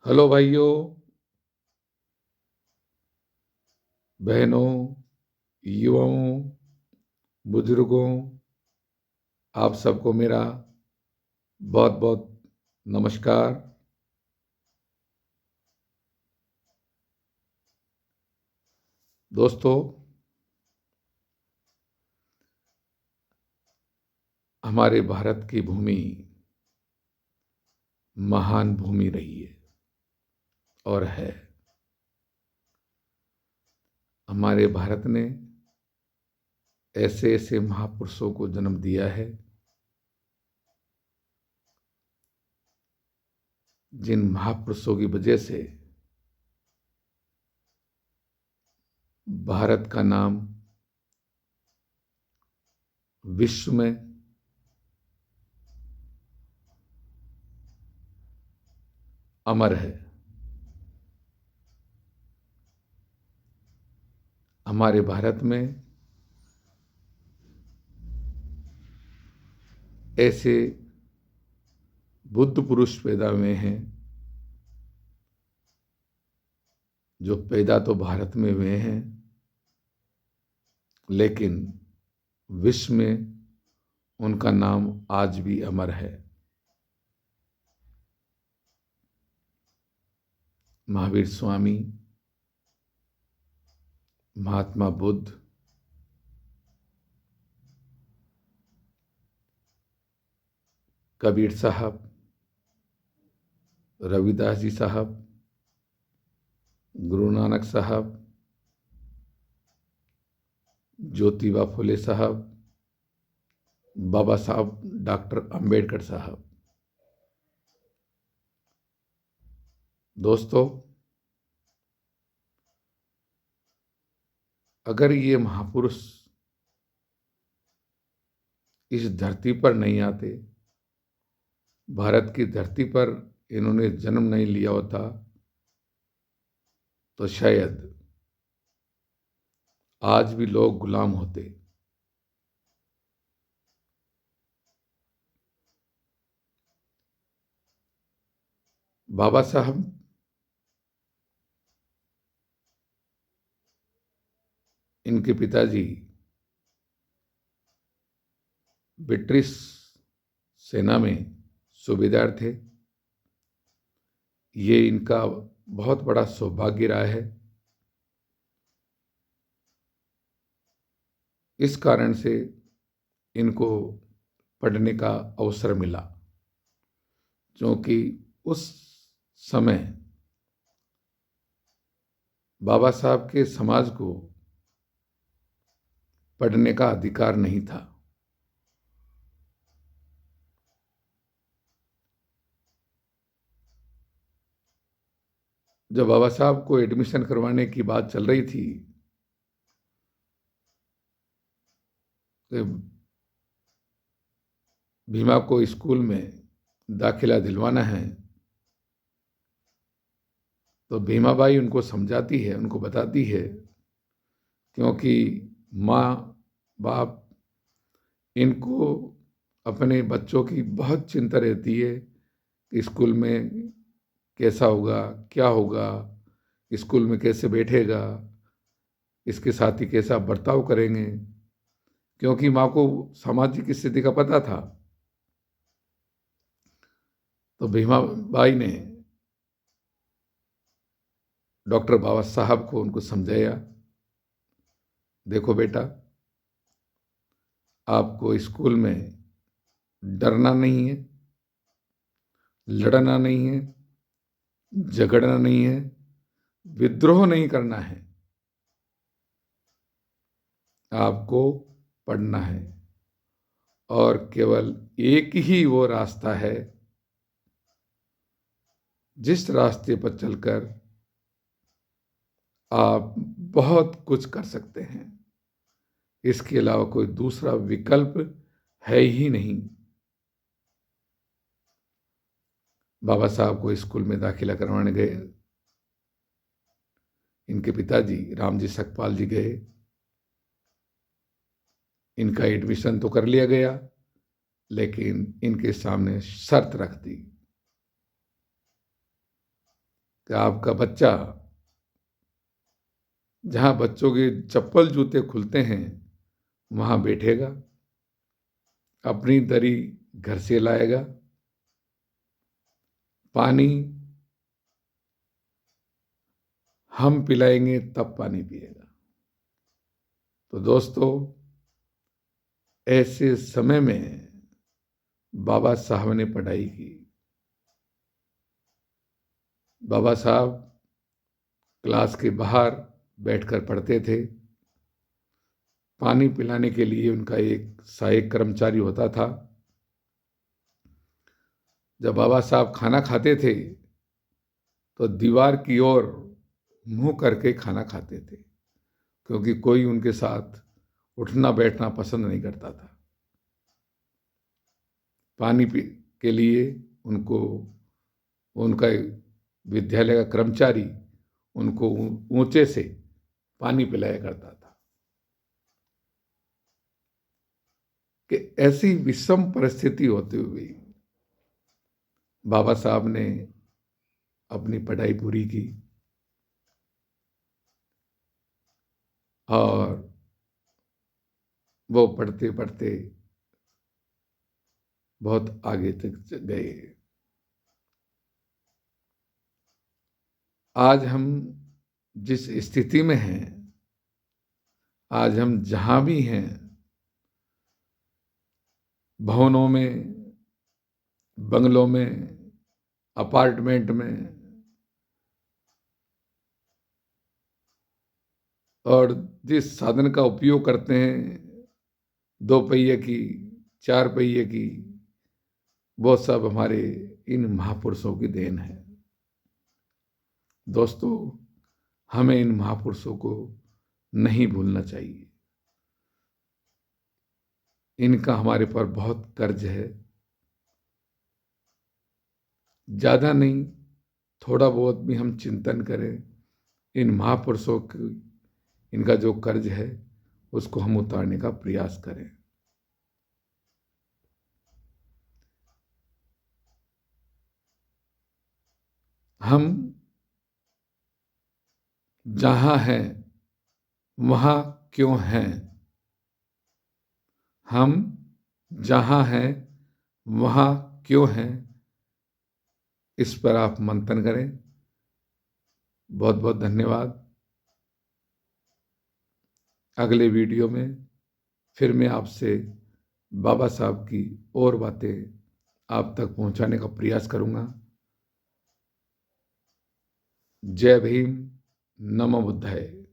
Hello भाइयों, बहनों, युवाओं, बुजुर्गों, आप सबको मेरा बहुत बहुत नमस्कार। दोस्तों, हमारे भारत की भूमि महान भूमि रही है और है। हमारे भारत ने ऐसे ऐसे महापुरुषों को जन्म दिया है जिन महापुरुषों की वजह से भारत का नाम विश्व में अमर है। हमारे भारत में ऐसे बुद्ध पुरुष पैदा हुए हैं जो पैदा तो भारत में हुए हैं, लेकिन विश्व में उनका नाम आज भी अमर है। महावीर स्वामी, महात्मा बुद्ध, कबीर साहब, रविदास जी साहब, गुरु नानक साहब, ज्योतिबा फुले साहब, बाबा साहब डॉक्टर अंबेडकर साहब। दोस्तों, अगर ये महापुरुष इस धरती पर नहीं आते, भारत की धरती पर इन्होंने जन्म नहीं लिया होता, तो शायद आज भी लोग गुलाम होते। बाबा साहब इनके पिताजी ब्रिटिश सेना में सूबेदार थे। ये इनका बहुत बड़ा सौभाग्य रहा है। इस कारण से इनको पढ़ने का अवसर मिला, क्योंकि उस समय बाबा साहब के समाज को पढ़ने का अधिकार नहीं था। जब बाबा साहब को एडमिशन करवाने की बात चल रही थी, तो भीमा को स्कूल में दाखिला दिलवाना है, तो भीमा बाई उनको समझाती है, उनको बताती है, क्योंकि माँ बाप इनको अपने बच्चों की बहुत चिंता रहती है कि स्कूल में कैसा होगा, क्या होगा, स्कूल में कैसे बैठेगा, इसके साथी कैसा बर्ताव करेंगे, क्योंकि माँ को सामाजिक स्थिति का पता था। तो भीमा बाई ने डॉक्टर बाबा साहब को उनको समझाया, देखो बेटा, आपको स्कूल में डरना नहीं है, लड़ना नहीं है, झगड़ना नहीं है, विद्रोह नहीं करना है, आपको पढ़ना है। और केवल एक ही वो रास्ता है जिस रास्ते पर चलकर आप बहुत कुछ कर सकते हैं। इसके अलावा कोई दूसरा विकल्प है ही नहीं। बाबा साहब को स्कूल में दाखिला करवाने गए। इनके पिताजी रामजी सकपाल जी गए। इनका एडमिशन तो कर लिया गया, लेकिन इनके सामने शर्त रख दी, कि आपका बच्चा जहाँ बच्चों के चप्पल जूते खुलते हैं वहाँ बैठेगा, अपनी दरी घर से लाएगा, पानी हम पिलाएंगे तब पानी पिएगा। तो दोस्तों, ऐसे समय में बाबा साहब ने पढ़ाई की। बाबा साहब क्लास के बाहर बैठकर पढ़ते थे। पानी पिलाने के लिए उनका एक सहायक कर्मचारी होता था। जब बाबा साहब खाना खाते थे तो दीवार की ओर मुंह करके खाना खाते थे, क्योंकि कोई उनके साथ उठना बैठना पसंद नहीं करता था। पानी के लिए उनको उनका विद्यालय का कर्मचारी उनको ऊंचे से पानी पिलाया करता था। कि ऐसी विषम परिस्थिति होते हुए बाबा साहब ने अपनी पढ़ाई पूरी की और वो पढ़ते पढ़ते बहुत आगे तक गए। आज हम जिस स्थिति में हैं, आज हम जहां भी हैं, भवनों में, बंगलों में, अपार्टमेंट में, और जिस साधन का उपयोग करते हैं, 2 पहिए की, 4 पहिए की, वो सब हमारे इन महापुरुषों की देन है। दोस्तों, हमें इन महापुरुषों को नहीं भूलना चाहिए। इनका हमारे पर बहुत कर्ज है। ज़्यादा नहीं, थोड़ा बहुत भी हम चिंतन करें, इन महापुरुषों की इनका जो कर्ज है उसको हम उतारने का प्रयास करें। हम जहां हैं वहां क्यों हैं? हम जहां हैं वहां क्यों हैं? इस पर आप मंथन करें। बहुत बहुत धन्यवाद। अगले वीडियो में फिर मैं आपसे बाबा साहब की और बातें आप तक पहुंचाने का प्रयास करूंगा। जय भीम, नमो बुद्धाय।